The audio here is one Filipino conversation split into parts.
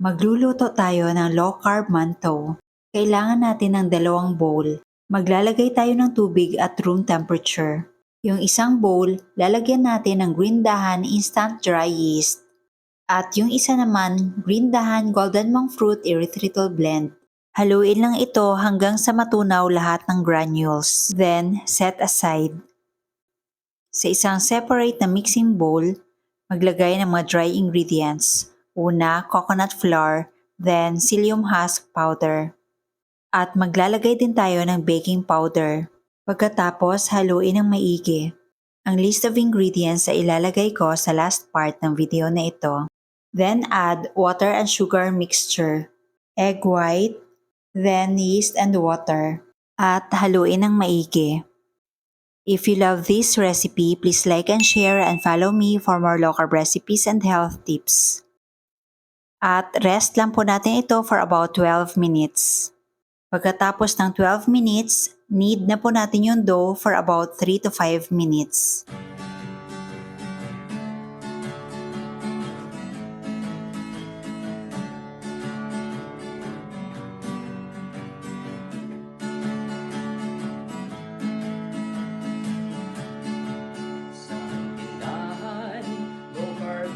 Magluluto tayo ng low-carb mantou. Kailangan natin ng 2 bowl. Maglalagay tayo ng tubig at room temperature. Yung isang bowl, lalagyan natin ng green dahan instant dry yeast. At yung isa naman, green dahan golden monk fruit erythritol blend. Haluin lang ito hanggang sa matunaw lahat ng granules. Then, set aside. Sa isang separate na mixing bowl, maglagay ng mga dry ingredients. Una, coconut flour, then psyllium husk powder. At maglalagay din tayo ng baking powder. Pagkatapos, haluin ng maigi. Ang list of ingredients ay ilalagay ko sa last part ng video na ito. Then add water and sugar mixture, egg white, then yeast and water. At haluin ng maigi. If you love this recipe, please like and share and follow me for more low-carb recipes and health tips. At rest lang po natin ito for about 12 minutes. Pagkatapos ng 12 minutes, knead na po natin yung dough for about 3 to 5 minutes.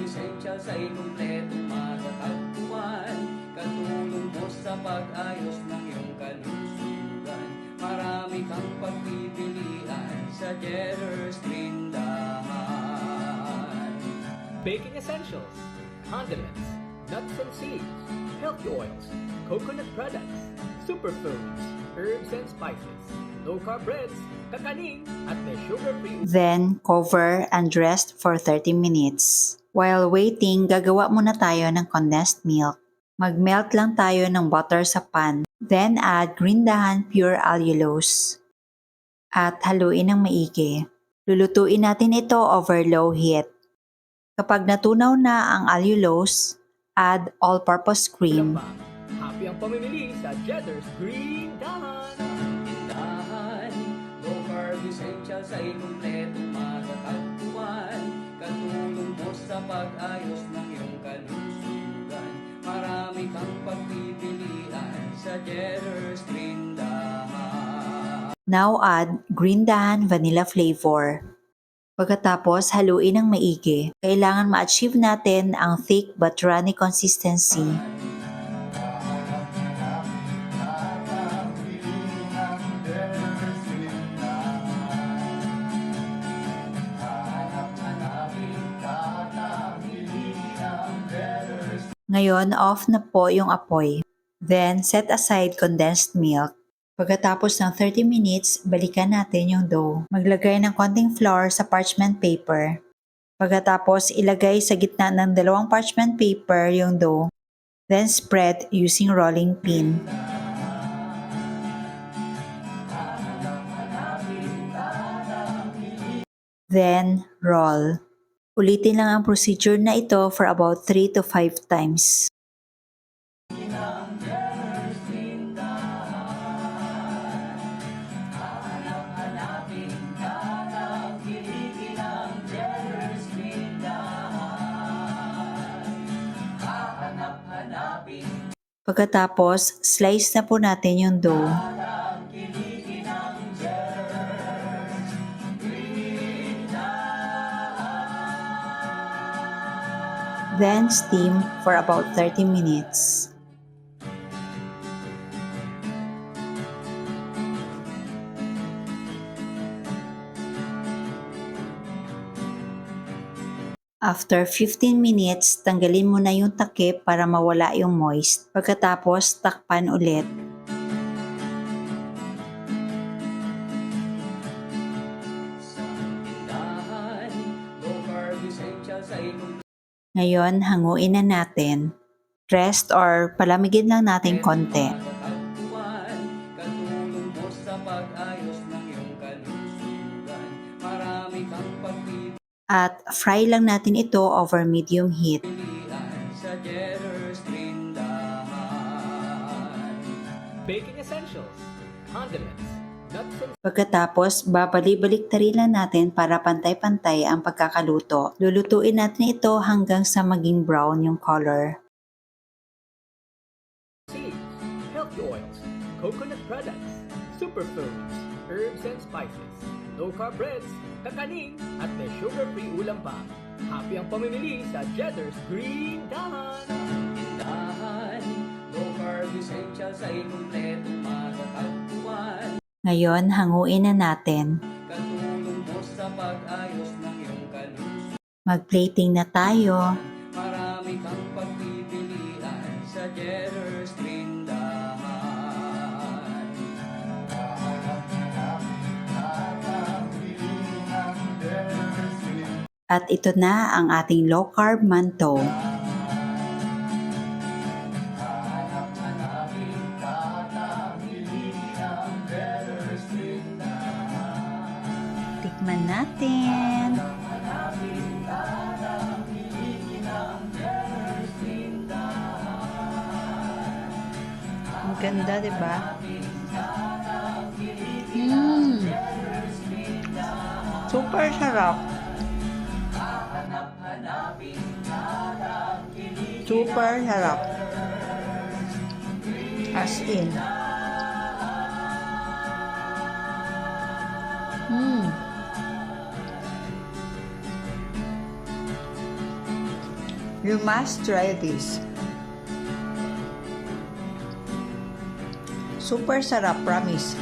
Essentials ay kumpletong matatagpuan. Katulong mo sa pag-ayos ng iyong kalusugan. Marami kang pagpipilian sa Jetter's Tindahan. Baking essentials, condiments, nuts and seeds, healthy oils, coconut products, superfoods, herbs and spices, low-carb breads, kakanin, at may sugar-free. Then, cover and rest for 30 minutes. While waiting, gagawa muna tayo ng condensed milk. Mag-melt lang tayo ng butter sa pan. Then add green dahan pure allulose. At haluin ng maigi. Lulutuin natin ito over low heat. Kapag natunaw na ang allulose, add all-purpose cream. Happy ang pamimili sa Jetter's Green Dahan. Tindahan, low-carb essentials ay kumpletong matatagpuan. Katulong mo sa pag-ayos ng iyong kalusugan. Marami kang pagpipilian sa Jetter's Tindahan. Now add green dahan vanilla flavor. Pagkatapos, haluin ng maigi. Kailangan ma-achieve natin ang thick but runny consistency. Ngayon, off na po yung apoy. Then, set aside condensed milk. Pagkatapos ng 30 minutes, balikan natin yung dough. Maglagay ng konting flour sa parchment paper. Pagkatapos, ilagay sa gitna ng 2 parchment paper yung dough. Then spread using rolling pin. Then, roll. Ulitin lang ang procedure na ito for about 3 to 5 times. Pagkatapos, slice na po natin yung dough. Then steam for about 30 minutes. After 15 minutes, tanggalin mo na yung takip para mawala yung moist. Pagkatapos, takpan ulit. Ngayon, hanguin na natin. Rest or palamigin lang natin konti. Katulong mo sa pag-ayos ng iyong kalusugan. Marami kang pagpipilian At fry lang natin ito over medium heat. sa Jetter's Tindahan. Baking essentials, condiments, nuts and Pagkatapos, babalik-baliktarin lang natin para pantay-pantay ang pagkakaluto. Lulutuin natin ito hanggang sa maging brown yung color. healthy oils, coconut products, superfoods, herbs and spices, low-carb breads, kakanin, at may sugar-free ulam pa. Happy ang pamimili sa Jedder's Green Dahan! Tindahan, low carb essentials ay kumpleto matatagpuan. Ngayon, hanguin na natin. Katulong mo sa pag-ayos ng iyong kalusugan. Mag-plating na tayo. Marami kang pagpipilian sa Jedder's Tindahan. At ito na ang ating low-carb manto. Tikman natin. Ang ganda, di ba? Super sarap. Super sarap. As in. You must try this. Super sarap, promise.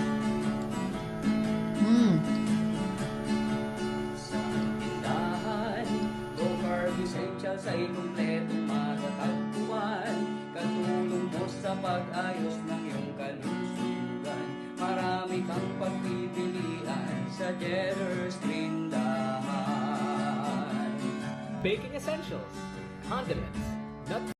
Sa tindahan, low carb essentials ay kumpletong matatagpuan. Katulong mo sa pag-ayos ng iyong kalusugan. Marami kang pagpipilian sa Jedder's Tindahan. Baking essentials, condiments, nuts